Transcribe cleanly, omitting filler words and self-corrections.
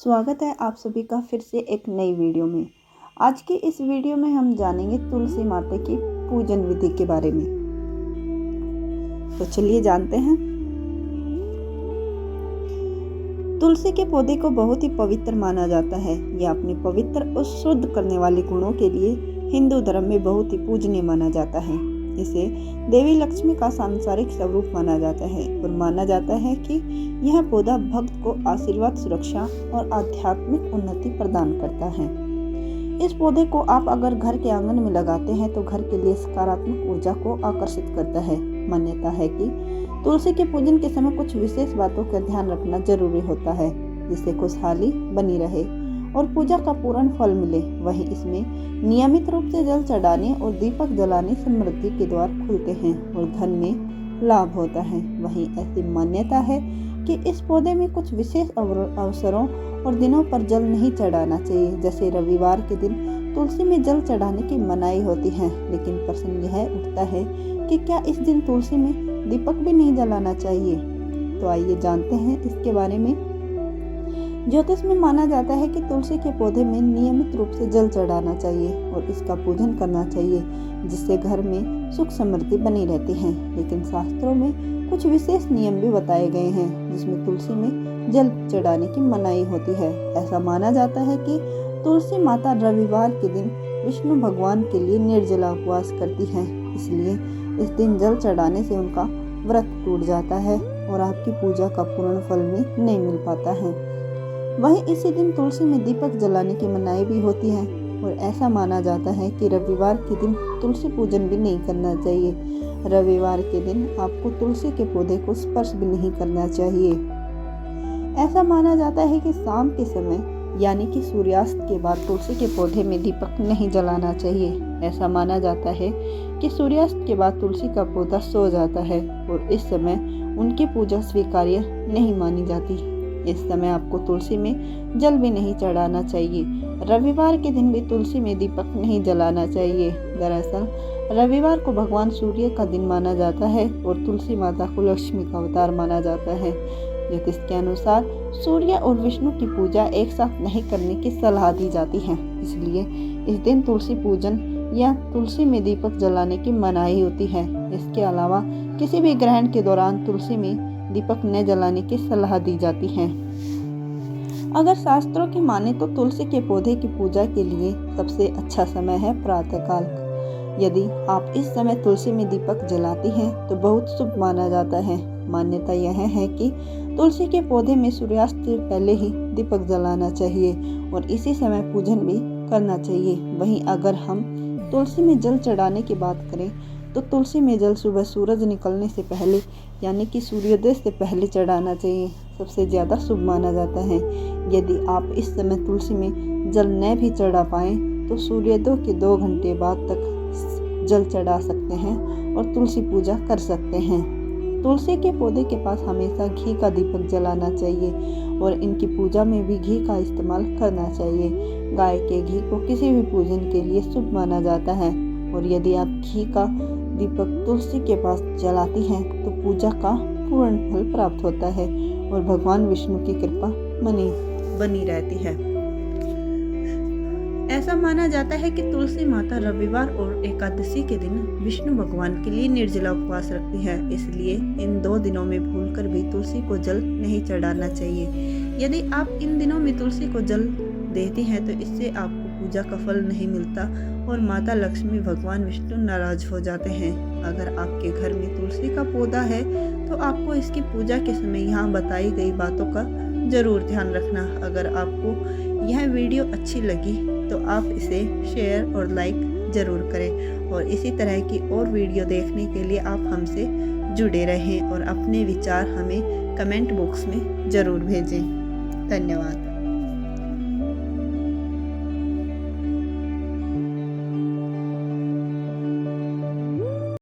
स्वागत है आप सभी का फिर से एक नई वीडियो में। आज की इस वीडियो में हम जानेंगे तुलसी माता की पूजन विधि के बारे में। तो चलिए जानते हैं। तुलसी के पौधे को बहुत ही पवित्र माना जाता है। यह अपनी पवित्र और शुद्ध करने वाले गुणों के लिए हिंदू धर्म में बहुत ही पूजनीय माना जाता है। इसे देवी लक्ष्मी का सांसारिक स्वरूप माना जाता है और माना जाता है कि यह पौधा भक्त को आशीर्वाद, सुरक्षा और आध्यात्मिक उन्नति प्रदान करता है। इस पौधे को आप अगर घर के आंगन में लगाते हैं तो घर के लिए सकारात्मक ऊर्जा को आकर्षित करता है। मान्यता है कि तुलसी के पूजन के समय कुछ विशेष बातों का ध्यान रखना जरूरी होता है, जिससे खुशहाली बनी रहे और पूजा का पूर्ण फल मिले। वहीं इसमें नियमित रूप से जल चढ़ाने और दीपक जलाने समृद्धि के द्वार खुलते हैं और धन में लाभ होता है। वहीं ऐसी मान्यता है कि इस पौधे में कुछ विशेष अवसरों और दिनों पर जल नहीं चढ़ाना चाहिए। जैसे रविवार के दिन तुलसी में जल चढ़ाने की मनाही होती है, लेकिन प्रश्न यह उठता है कि क्या इस दिन तुलसी में दीपक भी नहीं जलाना चाहिए? तो आइए जानते हैं इसके बारे में। ज्योतिष में माना जाता है कि तुलसी के पौधे में नियमित रूप से जल चढ़ाना चाहिए और इसका पूजन करना चाहिए, जिससे घर में सुख समृद्धि बनी रहती है। लेकिन शास्त्रों में कुछ विशेष नियम भी बताए गए हैं, जिसमें तुलसी में जल चढ़ाने की मनाही होती है। ऐसा माना जाता है कि तुलसी माता रविवार के दिन विष्णु भगवान के लिए निर्जला उपवास करती है, इसलिए इस दिन जल चढ़ाने से उनका व्रत टूट जाता है और आपकी पूजा का पूर्ण फल भी नहीं मिल पाता है। वहीं इसी दिन तुलसी में दीपक जलाने की मनाही भी होती है और ऐसा माना जाता है कि रविवार के दिन तुलसी पूजन भी नहीं करना चाहिए। रविवार के दिन आपको तुलसी के पौधे को स्पर्श भी नहीं करना चाहिए। ऐसा माना जाता है कि शाम के समय यानी कि सूर्यास्त के बाद तुलसी के पौधे में दीपक नहीं जलाना चाहिए। ऐसा माना जाता है कि सूर्यास्त के बाद तुलसी का पौधा सो जाता है और इस समय उनकी पूजा स्वीकार्य नहीं मानी जाती। इस समय आपको तुलसी में जल भी नहीं चढ़ाना चाहिए। रविवार के दिन भी तुलसी में दीपक नहीं जलाना चाहिए। दरअसल रविवार को भगवान सूर्य का दिन माना जाता है और तुलसी माता को लक्ष्मी का अवतार माना जाता है। ज्योतिष के अनुसार सूर्य और विष्णु की पूजा एक साथ नहीं करने की सलाह दी जाती है, इसलिए इस दिन तुलसी पूजन या तुलसी में दीपक जलाने की मनाही होती है। इसके अलावा किसी भी ग्रहण के दौरान तुलसी में दीपक न जलाने की सलाह दी जाती है। अगर शास्त्रों की माने तो तुलसी के पौधे की पूजा के लिए सबसे अच्छा समय है प्रातःकाल। यदि आप इस समय तुलसी में दीपक जलाती हैं तो बहुत शुभ माना जाता है। मान्यता यह है कि तुलसी के पौधे में सूर्यास्त से पहले ही दीपक जलाना चाहिए और इसी समय पूजन भी करना चाहिए। वहीं अगर हम तुलसी में जल चढ़ाने की बात करें तो तुलसी में जल सुबह सूरज निकलने से पहले यानी कि सूर्योदय से पहले चढ़ाना चाहिए, सबसे ज़्यादा शुभ माना जाता है। यदि आप इस समय तुलसी में जल न भी चढ़ा पाएँ तो सूर्योदय के 2 घंटे बाद तक जल चढ़ा सकते हैं और तुलसी पूजा कर सकते हैं। तुलसी के पौधे के पास हमेशा घी का दीपक जलाना चाहिए और इनकी पूजा में भी घी का इस्तेमाल करना चाहिए। गाय के घी को किसी भी पूजन के लिए शुभ माना जाता है और यदि आप घी का दीपक तुलसी के पास जलाती हैं तो पूजा का पूर्ण फल प्राप्त होता है और भगवान विष्णु की कृपा बनी रहती है। ऐसा माना जाता है कि तुलसी माता रविवार और एकादशी के दिन विष्णु भगवान के लिए निर्जला उपवास रखती है, इसलिए इन 2 दिनों में भूलकर भी तुलसी को जल नहीं चढ़ाना चाहिए। यदि आप इन दिनों में तुलसी को जल देती हैं तो इससे आपको पूजा का फल नहीं मिलता और माता लक्ष्मी, भगवान विष्णु नाराज हो जाते हैं। अगर आपके घर में तुलसी का पौधा है तो आपको इसकी पूजा के समय यहाँ बताई गई बातों का जरूर ध्यान रखना। अगर आपको यह वीडियो अच्छी लगी तो आप इसे शेयर और लाइक जरूर करें और इसी तरह की और वीडियो देखने के लिए आप हमसे जुड़े रहें और अपने विचार हमें कमेंट बॉक्स में ज़रूर भेजें। धन्यवाद।